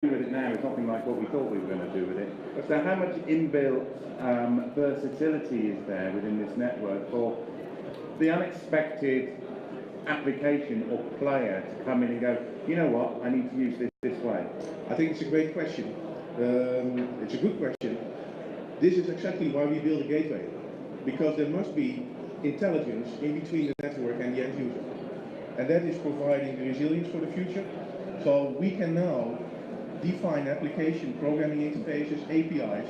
with it now is nothing like what we thought we were going to do with it. So how much inbuilt versatility is there within this network for the unexpected application or player to come in and go, you know what, I need to use this way? I think it's a great question. It's a good question. This is exactly why we build a gateway, because there must be intelligence in between the network and the end user, and that is providing the resilience for the future. So we can now define application programming interfaces, APIs,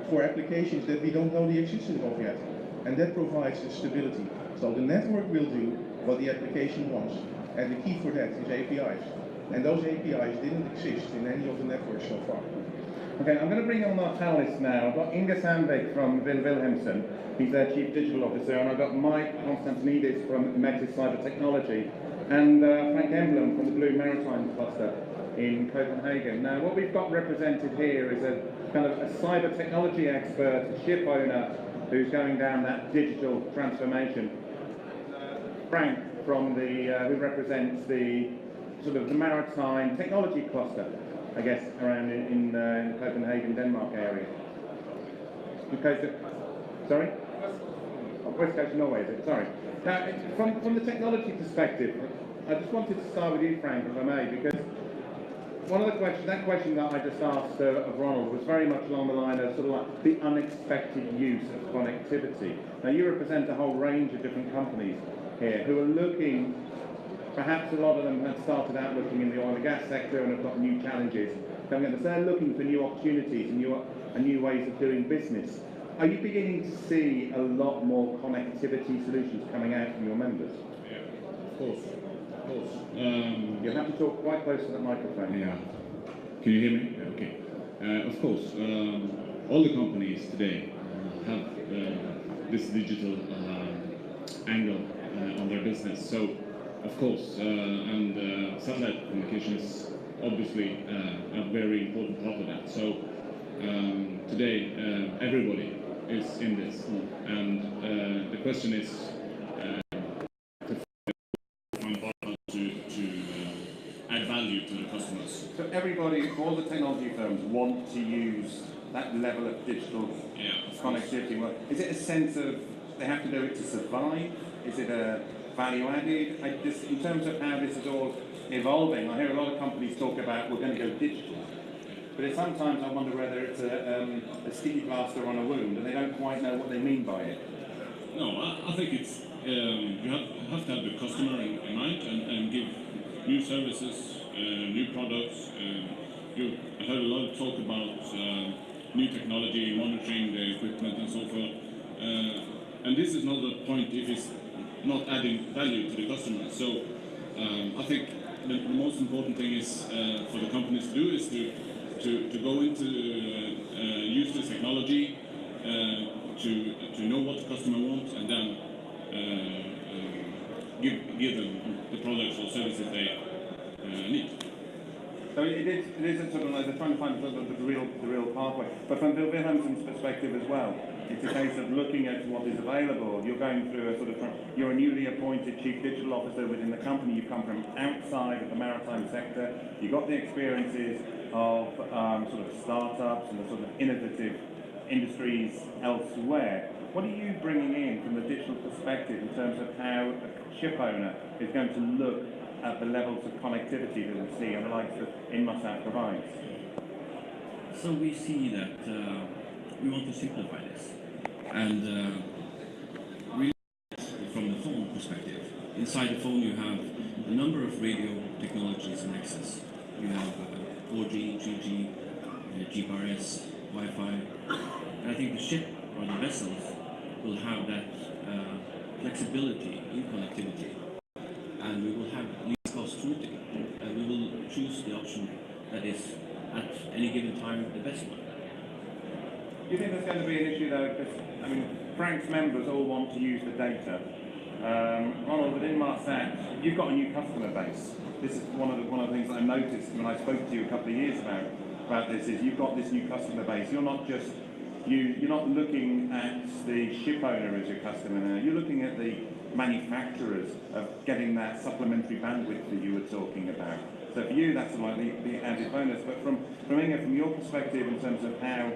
for applications that we don't know the existence of yet, and that provides the stability. So the network will do what the application wants, and the key for that is APIs, and those APIs didn't exist in any of the networks so far. Okay, I'm going to bring on our panelists now. I've got Inge Sandvik from Wilhelmsen, he's their Chief Digital Officer, and I've got Mike Konstantinidis from Metis Cyber Technology, and Frank Emblem from the Blue Maritime Cluster in Copenhagen. Now, what we've got represented here is a kind of a cyber technology expert, a ship owner who's going down that digital transformation. Frank from the who represents the sort of the maritime technology cluster, I guess, around in the Copenhagen, Denmark area. Okay, sorry? West Coast, Norway, is it? Sorry. Now, from the technology perspective, I just wanted to start with you, Frank, if I may, because one of the questions, that question that I just asked of Ronald was very much along the line of sort of like the unexpected use of connectivity. Now, you represent a whole range of different companies here who are looking, perhaps a lot of them have started out looking in the oil and gas sector and have got new challenges coming in. So they're looking for new opportunities and new ways of doing business. Are you beginning to see a lot more connectivity solutions coming out from your members? Yeah, of course. You'll have to talk quite close to the microphone. Yeah. Can you hear me? Yeah, okay. Of course, all the companies today have this digital angle on their business. So, of course, and satellite communication is obviously a very important part of that. So, today, everybody is in this, and the question is add value to the customers. So everybody, all the technology firms want to use that level of digital connectivity. Well, is it a sense of they have to do it to survive? Is it a value added? Just in terms of how this is all evolving, I hear a lot of companies talk about we're going to go digital. But sometimes I wonder whether it's a sticky plaster on a wound and they don't quite know what they mean by it. No, I think it's you have to have the customer in mind and give new services, new products. I heard a lot of talk about new technology, monitoring the equipment and so forth. And this is not the point if it's not adding value to the customer. So I think the most important thing is for the companies to do is to go into use this technology to know what the customer wants and then give them the products or services they need. So it is a sort of like they're trying to find sort of the real pathway. But from Wilhelmsen's perspective as well, it's a case of looking at what is available. You're going through a sort of, you're a newly appointed Chief Digital Officer within the company. You've come from outside of the maritime sector. You've got the experiences of sort of startups and the sort of innovative industries elsewhere. What are you bringing in from the digital perspective in terms of how a ship owner is going to look at the levels of connectivity that we see and the likes that Inmarsat provides? So we see that we want to simplify this, and really from the phone perspective. Inside the phone you have a number of radio technologies and access. You have 4G, 3G, GPRS, Wi-Fi, and I think the ship or the vessels will have that flexibility in connectivity, and we will have least cost routing, and we will choose the option that is at any given time the best one. Do you think there's going to be an issue though? Because I mean, Frank's members all want to use the data. Ronald, with Inmarsat, you've got a new customer base. This is one of the things that I noticed when I spoke to you a couple of years about this. Is you've got this new customer base. You're not just you're not looking at the ship owner as your customer now. You're looking at the manufacturers of getting that supplementary bandwidth that you were talking about. So for you, that's like the added bonus. But from Inge, from your perspective, in terms of how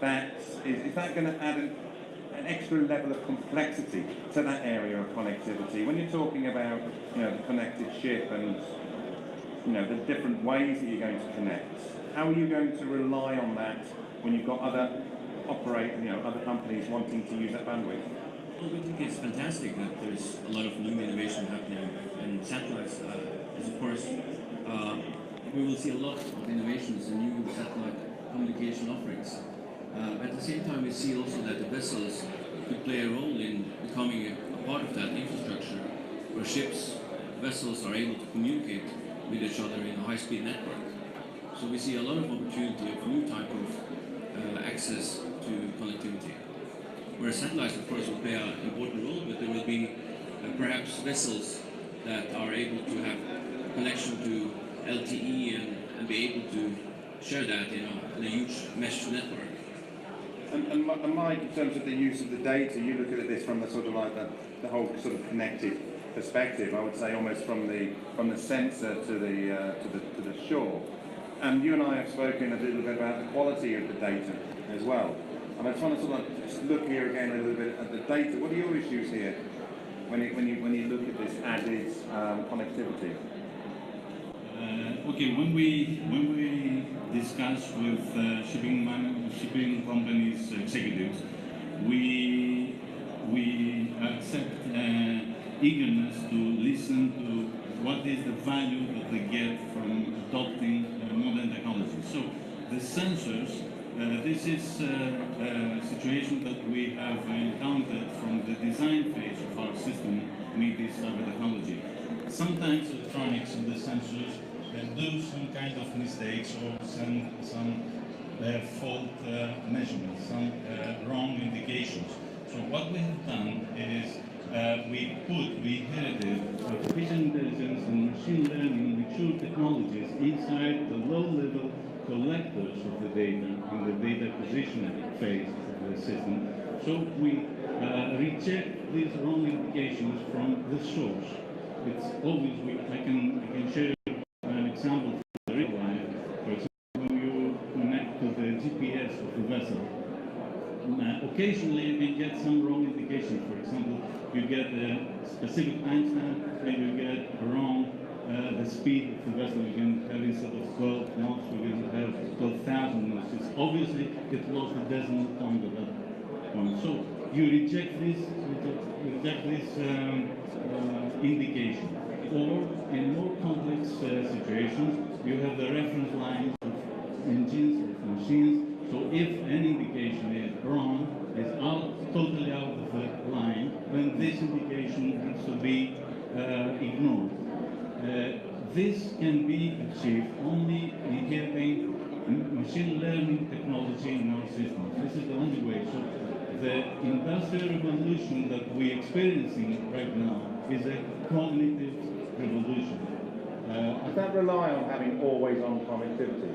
that is that going to add an extra level of complexity to that area of connectivity? When you're talking about, you know, the connected ship and, you know, the different ways that you're going to connect, how are you going to rely on that when you've got other other companies wanting to use that bandwidth? Well, we think it's fantastic that there's a lot of new innovation happening, and satellites is, of course, we will see a lot of innovations and new satellite communication offerings. At the same time, we see also that the vessels could play a role in becoming a part of that infrastructure, where ships, vessels are able to communicate with each other in a high-speed network. So we see a lot of opportunity of new type of access to connectivity. Where satellites, of course, will play an important role, but there will be perhaps vessels that are able to have connection to LTE and be able to share that in a huge mesh network. And Mike, in terms of the use of the data, you look at this from the sort of like the whole sort of connected perspective. I would say almost from the sensor to the shore. And you and I have spoken a little bit about the quality of the data as well. And I just want to sort of just look here again a little bit at the data. What are your issues here when you look at this added connectivity? Okay, when we discuss with shipping companies executives, we accept eagerness to listen to what is the value that they get from adopting modern technology. So the sensors, this is a situation that we have encountered from the design phase of our system, Metis Cyber technology. Sometimes electronics and the sensors do some kind of mistakes or some fault measurements, some wrong indications. So what we have done is we inherited artificial intelligence and machine learning mature technologies inside the low-level collectors of the data in the data acquisition phase of the system. So we reject these wrong indications from the source. It's always, I can share an example from the real life. For example, when you connect to the GPS of the vessel, occasionally we get some wrong indications. For example, you get a specific timestamp and you get wrong the speed of the vessel. You can have, instead of 12 knots, you can have 12,000 knots. It's obviously it lost the decimal point at that point. So you reject this indication. Or in more complex situations, you have the reference lines of engines, of machines. So if an indication is wrong, is totally out of the line, then this indication needs to be ignored. This can be achieved only in having machine learning technology in our systems. This is the only way. So the industrial revolution that we're experiencing right now is a cognitive revolution. Does that rely on having always-on connectivity?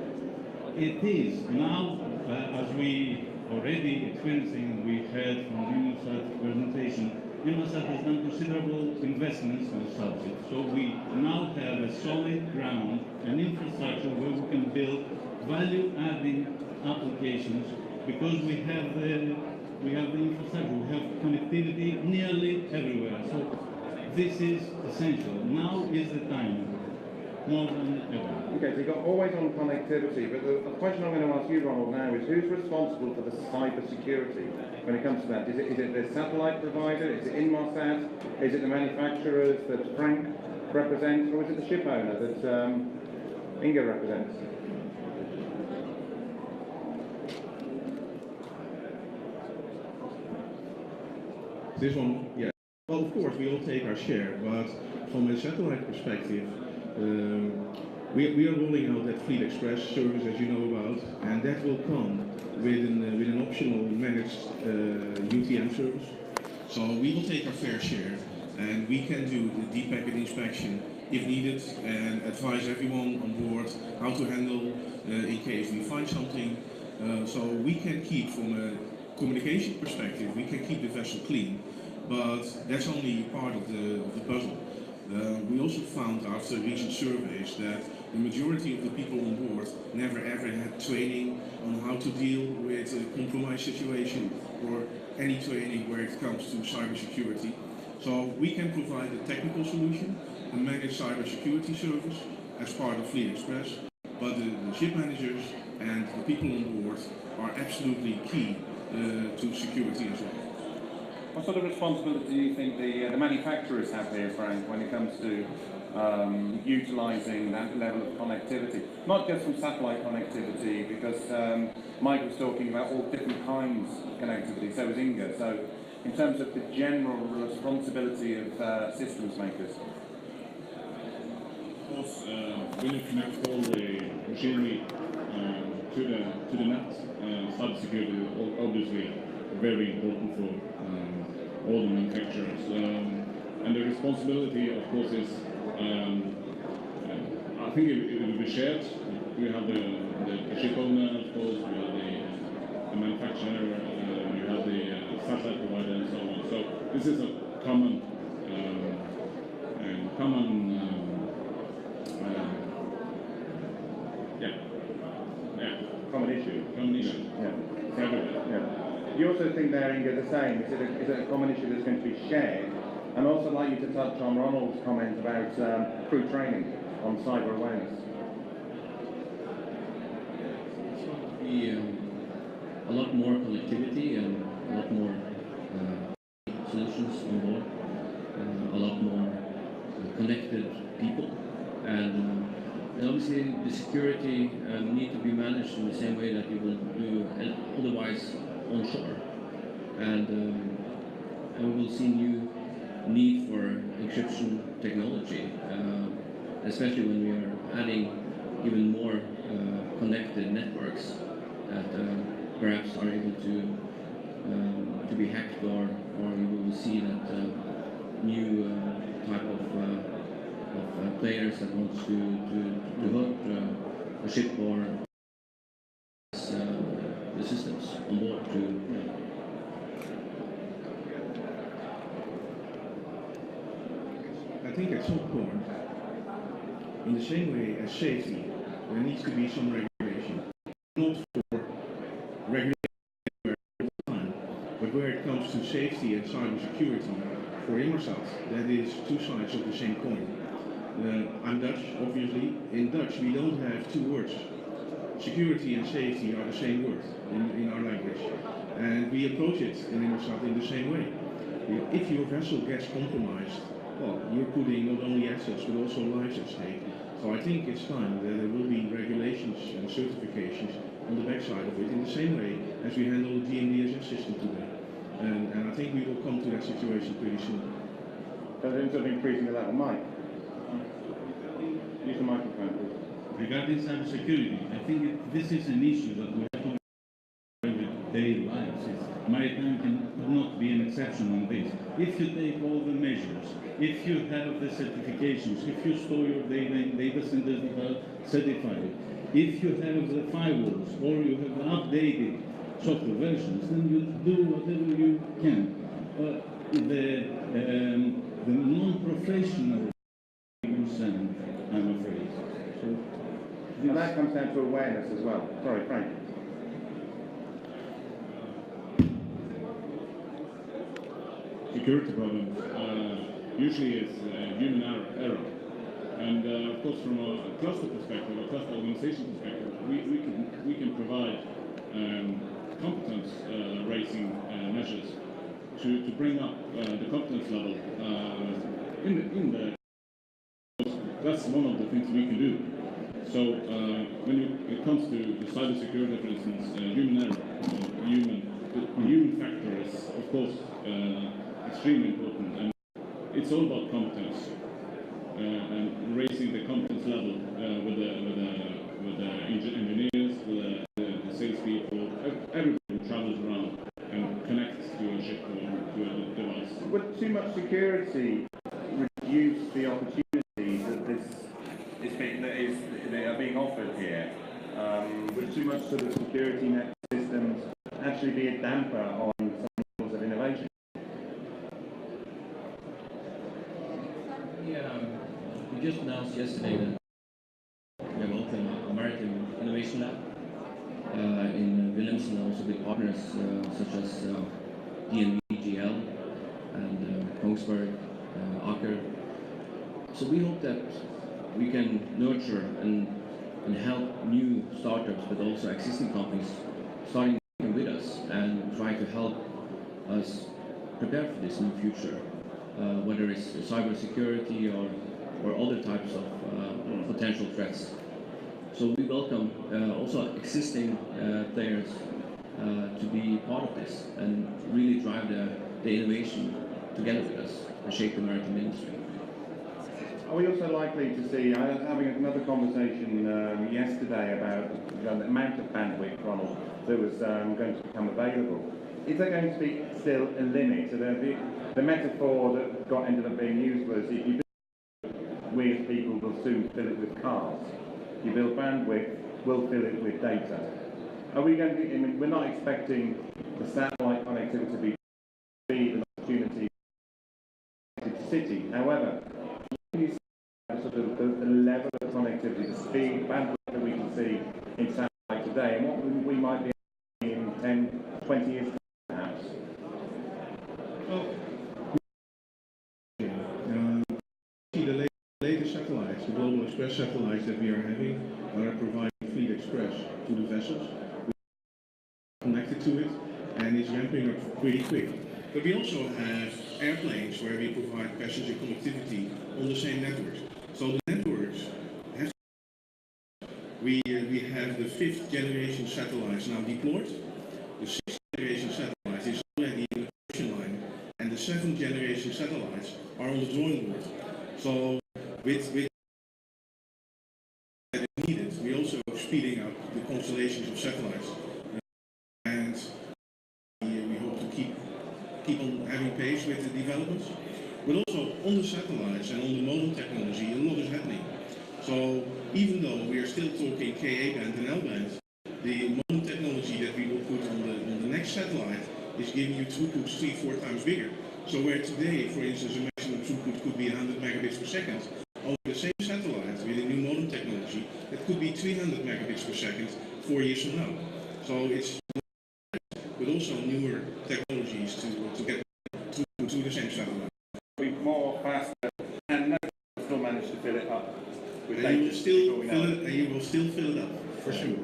It is. Now, as we already experiencing, we heard from Inmarsat presentation, Inmarsat has done considerable investments on the subject. So we now have a solid ground, an infrastructure where we can build value-adding applications because we have the infrastructure, we have connectivity nearly everywhere. So this is essential. Now is the time, more than ever. Okay, so you've got always-on connectivity, but the question I'm going to ask you, Ronald, now is who's responsible for the cyber security when it comes to that? Is it the satellite provider? Is it Inmarsat? Is it the manufacturers that Frank represents? Or is it the ship owner that Inge represents? This one, yeah. Well, of course, we all take our share, but from a satellite perspective, we are rolling out that Fleet Express service, as you know about, and that will come with an optional managed UTM service. So we will take our fair share, and we can do the deep packet inspection if needed, and advise everyone on board how to handle in case we find something. So we can keep, from a communication perspective, we can keep the vessel clean, but that's only part of the puzzle. We also found after recent surveys that the majority of the people on board never ever had training on how to deal with a compromised situation or any training where it comes to cybersecurity. So we can provide a technical solution, a managed cybersecurity service as part of Fleet Express, but the ship managers and the people on board are absolutely key to security as well. What sort of responsibility do you think the manufacturers have here, Frank, when it comes to utilising that level of connectivity? Not just from satellite connectivity, because Mike was talking about all different kinds of connectivity, so was Inge. So in terms of the general responsibility of systems makers? Of course, when you connect all the machinery to the net, cybersecurity is obviously very important for all the manufacturers. And the responsibility, of course, is I think it will be shared. We have the ship owner, of course, we have the manufacturer, we have the satellite provider, and so on. So this is a common Common issue. Common issue. Yeah. Yeah. You also think there, Inge, the same? Is it a common issue that's going to be shared? And also, I'd like you to touch on Ronald's comment about crew training on cyber awareness. It's going to be a lot more connectivity and a lot more solutions on board, a lot more connected people, and obviously the security need to be managed in the same way that you will do otherwise onshore, and we will see new need for encryption technology, especially when we are adding even more connected networks that perhaps are able to be hacked, or you will see that new type of players that wants to hurt a ship or the systems on board to. I think at some point, in the same way as safety, there needs to be some regulation. Not for regulation all the time, but where it comes to safety and cybersecurity, for Inmarsat, that is two sides of the same coin. I'm Dutch, obviously. In Dutch, we don't have two words. Security and safety are the same word in our language. And we approach it in Inmarsat in the same way. If your vessel gets compromised, well, you're putting not only assets but also lives at stake. So I think it's time that there will be regulations and certifications on the backside of it in the same way as we handle the DMDSS system today. And I think we will come to that situation pretty soon. So in terms of increasing the level, Mike? Use the microphone, please. Regarding cybersecurity, I think this is an issue that we have to with daily lives. Maritime cannot be an exception on this. If you take all the measures, if you have the certifications, if you store your data in data centers that are certified, if you have the firewalls or you have updated software versions, then you do whatever you can. The non-professional concern, I'm afraid. So And that comes down to awareness as well. Sorry, Frank. Security problems usually is human error. And of course, from a cluster perspective, a cluster organization perspective, we can provide competence raising measures to bring up the competence level in the. That's one of the things we can do. So when it comes to cybersecurity, for instance, human error, the human factor is of course extremely important, and it's all about competence and raising the competence level with the engineers, with the salespeople, everybody who travels around and connects to a ship or to a device. Would too much security reduce the opportunities that are being offered here? Would too much sort of security net systems actually be a damper on some levels of innovation? We just announced yesterday that in Wilhelmsen, also with partners such as DNV, GL, and Kongsberg, Aker. So we hope that we can nurture and help new startups, but also existing companies starting with us and try to help us prepare for this new future, whether it's cybersecurity or other types of potential threats. So we welcome also existing players to be part of this and really drive the innovation together with us and shape the maritime industry. Are we also likely to see, I was having another conversation yesterday about the amount of bandwidth, Ronald, that was going to become available. Is there going to be still a limit? So the metaphor that ended up being used was if you build with people, will soon fill it with cars. You build bandwidth, we'll fill it with data. Are we going to be, I mean, we're not expecting the satellite connectivity to be an opportunity to the city. However, can you see sort of the level of connectivity, the speed, bandwidth that we can see in satellite today, and what we might be in 10, 20 years perhaps? Well, the latest satellites, the Global Express satellites that we are having, are providing Fleet Express to the vessels, connected to it, and it's ramping up pretty quick. But we also have airplanes where we provide passenger connectivity on the same networks. So the networks have we have the 5th generation satellites now deployed. The 6th generation satellite is already in the production line, and the 7th generation satellites are on the drawing board. So with that is needed, we're also speeding up the constellations of satellites, and we hope to keep on having pace with the developments. But also on the satellites and on the modem technology, a lot is happening. So even though we are still talking Ka band and L band, the modem technology that we will put on the next satellite is giving you throughputs 3-4 times bigger. So where today, for instance, a maximum throughput could be 100 megabits per second, over the same satellite with a new modem technology, it could be 300 megabits per second 4 years from now. So it's but also newer technologies to get through to the same satellite. Be more faster and still manage to fill it up. With And you will still fill it, and you will still fill it up for sure.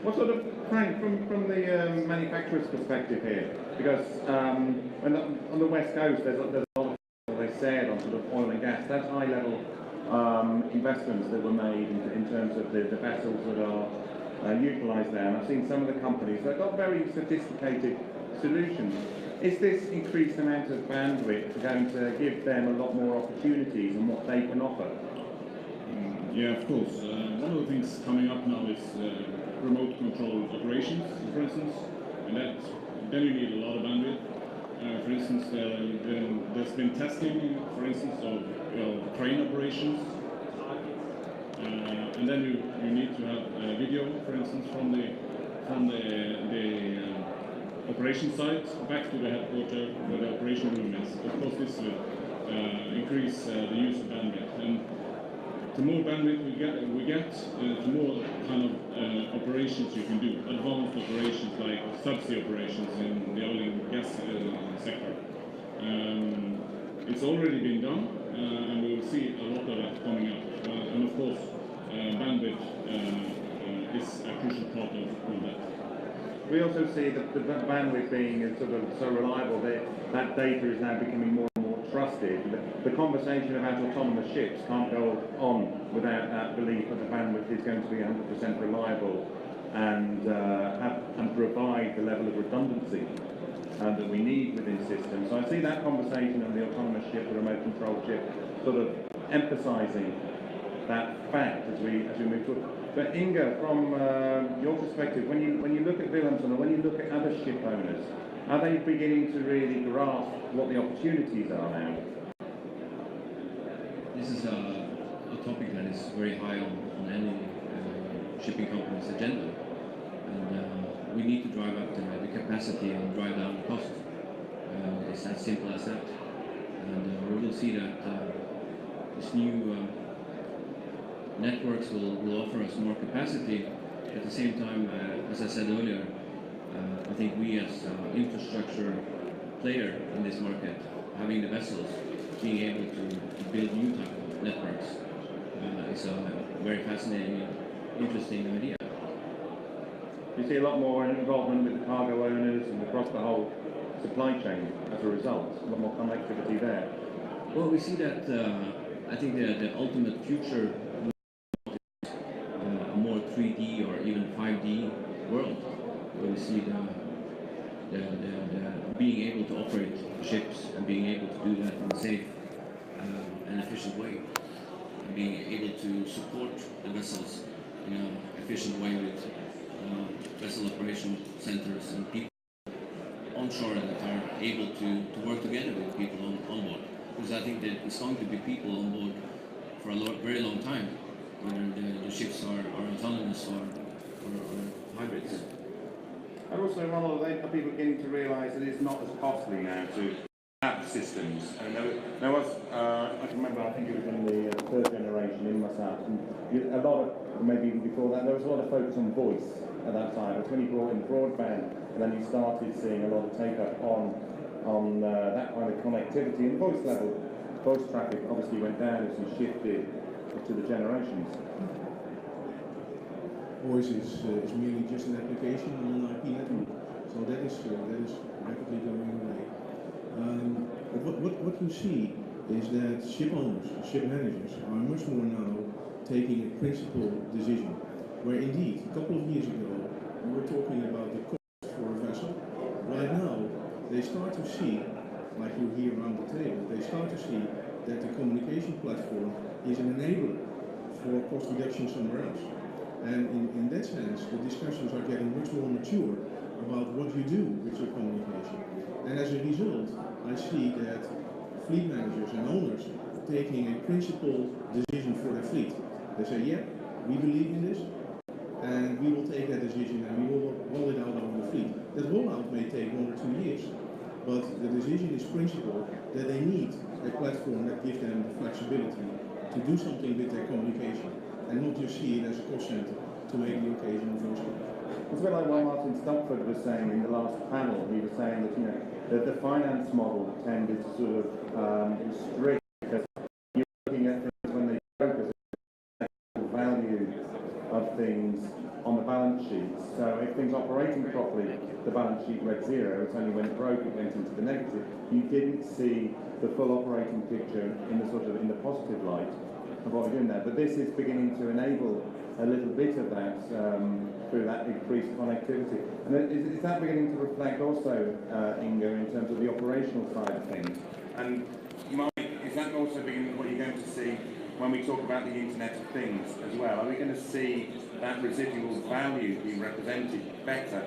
What sort of, Frank, from the manufacturer's perspective here, because on the west coast there's a lot of, they said, on sort of oil and gas, that's high level investments that were made in terms of the vessels that are utilised there. And I've seen some of the companies that got very sophisticated solutions. Is this increased amount of bandwidth going to give them a lot more opportunities and what they can offer? Yeah, of course. One of the things coming up now is remote controlled operations, for instance, and then you need a lot of bandwidth. For instance, there's been testing, for instance, of crane operations, and then you need to have video, for instance, from the operation site back to the headquarters where the operation room is. Of course, this will increase the use of bandwidth, and the more bandwidth we get, the more kind of operations you can do. Advanced operations like subsea operations in the oil and gas sector. It's already been done, and we will see a lot of that coming up. And of course, bandwidth is a crucial part of that. We also see that the bandwidth being sort of so reliable that that data is now becoming more and more trusted. The conversation about autonomous ships can't go on without that belief that the bandwidth is going to be 100% reliable and provide the level of redundancy that we need within systems. So I see that conversation on the autonomous ship, the remote control ship, sort of emphasising that fact as we move forward. But Inge, from your perspective, when you look at Wilhelmsen or when you look at other ship owners, are they beginning to really grasp what the opportunities are now? This is a topic that is very high on any shipping company's agenda, and we need to drive up the capacity and drive down the cost. It's as simple as that, and we will see that this new networks will offer us more capacity, at the same time, as I said earlier, I think we as infrastructure player in this market, having the vessels, being able to build new type of networks is a very fascinating, interesting idea. You see a lot more involvement with the cargo owners and across the whole supply chain as a result, a lot more connectivity there. Well, we see that, I think the ultimate future is a more 3D or even 5D world, where we see the being able to operate ships and being able to do that in a safe and efficient way, and being able to support the vessels in an efficient way with vessel operation centers and people onshore that are able to work together with people on board. Because I think that it's going to be people on board for a very long time, whether the ships are autonomous or hybrids. And also, Ronald, are people beginning to realise that it's not as costly now to have systems? And there was, I can remember, I think it was in the third generation Inmarsat, and a lot of, maybe even before that, there was a lot of focus on voice at that time. It's when you brought in broadband, and then you started seeing a lot of take-up on that kind of connectivity and voice level. Voice traffic obviously went down as you shifted to the generations. Voice is merely just an application on an IP network, so that is rapidly going away. But what you see is that ship owners, ship managers are much more now taking a principled decision. Where indeed, a couple of years ago, we were talking about the cost for a vessel. Right now, they start to see, like you hear around the table, they start to see that the communication platform is an enabler for cost reduction somewhere else. And in that sense, the discussions are getting much more mature about what you do with your communication. And as a result, I see that fleet managers and owners taking a principled decision for their fleet. They say, yeah, we believe in this, and we will take that decision and we will roll it out over the fleet. That rollout may take 1 or 2 years, but the decision is principled that they need a platform that gives them the flexibility to do something with their communication and not just see it as a cost center to make the occasion voice. It's a bit like what Martin Stopford was saying in the last panel. He was saying that, that the finance model tended to sort of restrict, because you're looking at things when they focus on the value of things on the balance sheets. So if things operating properly, the balance sheet read zero. It's only when it broke it went into the negative. You didn't see the full operating picture in the positive light of what we're doing there. But this is beginning to enable a little bit of that through that increased connectivity. And is that beginning to reflect also, Inge, in terms of the operational side of things? And Mike, is that also beginning what you're going to see when we talk about the Internet of Things as well? Are we going to see that residual value be represented better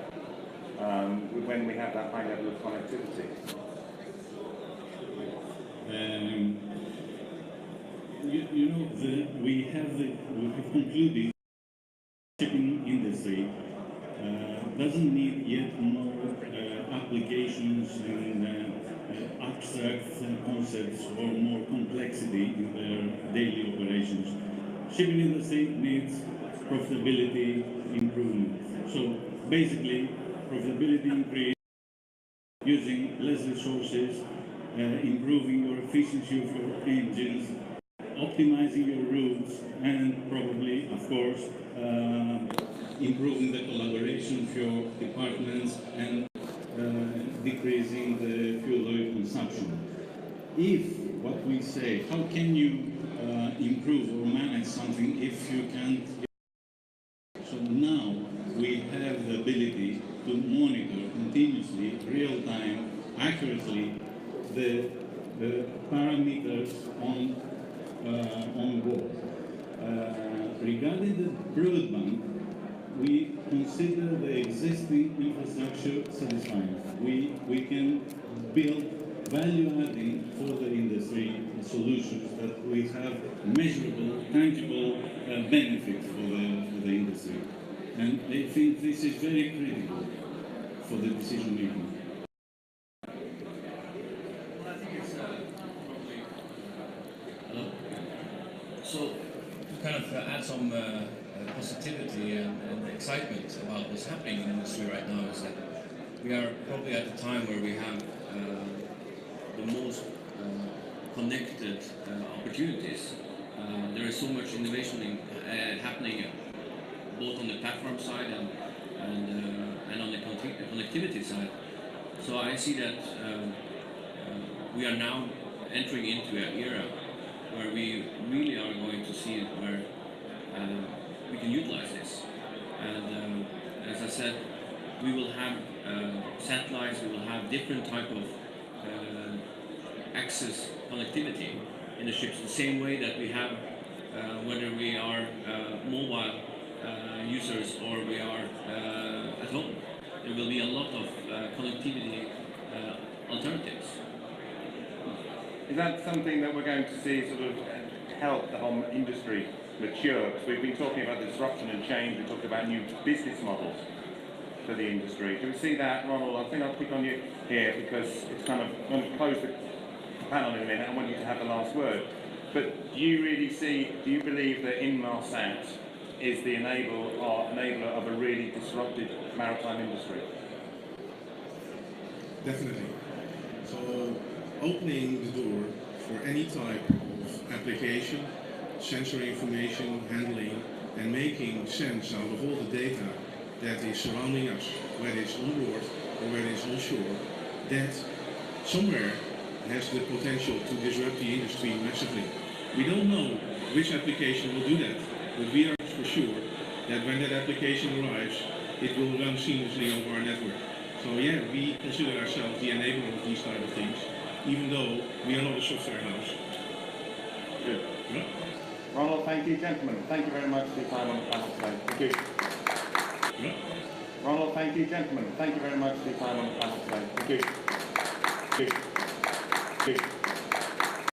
when we have that high level of connectivity? We have concluded shipping industry doesn't need yet more applications and abstract concepts or more complexity in their daily operations. Shipping industry needs profitability improvement. So basically, profitability increase using less resources, improving your efficiency of your engines, optimizing your routes, and probably, of course, improving the collaboration of your departments and decreasing the fuel oil consumption. If what we say, how can you improve or manage something if you can't? So now we have the ability to monitor continuously, real time, accurately, the parameters on board. Regarding the broadband, we consider the existing infrastructure satisfying. We can build value-adding for the industry solutions that we have measurable, tangible benefit for the industry. And I think this is very critical for the decision making. So to kind of add some sensitivity and excitement about what's happening in the industry right now is that we are probably at the time where we have the most connected opportunities. There is so much innovation happening both on the platform side and on the connectivity side. So I see that we are now entering into an era where we really are going to see where we can utilize this. And as I said, we will have satellites, we will have different type of access connectivity in the ships, the same way that we have whether we are mobile users or we are at home. There will be a lot of connectivity alternatives. Is that something that we're going to see sort of help the whole industry mature? Because we've been talking about disruption and change, we talked about new business models for the industry. Do we see that, Ronald? I think I'll pick on you here because it's kind of, I'm going to close the panel in a minute. I want you to have the last word. But do you really see, do you believe that Inmarsat is the enabler of a really disrupted maritime industry? Definitely. So opening the door for any type of application, sensor information, handling, and making sense out of all the data that is surrounding us, whether it's on board or whether it's on shore, that somewhere has the potential to disrupt the industry massively. We don't know which application will do that, but we are for sure that when that application arrives, it will run seamlessly over our network. So yeah, we consider ourselves the enabler of these type of things, even though we are not a software house. Good. Yeah. Ronald, thank you, gentlemen. Thank you very much for your time on the panel today. Thank you. Yeah. Ronald, thank you, gentlemen. Thank you very much for your time on the panel today. Thank you. Thank you. Thank you.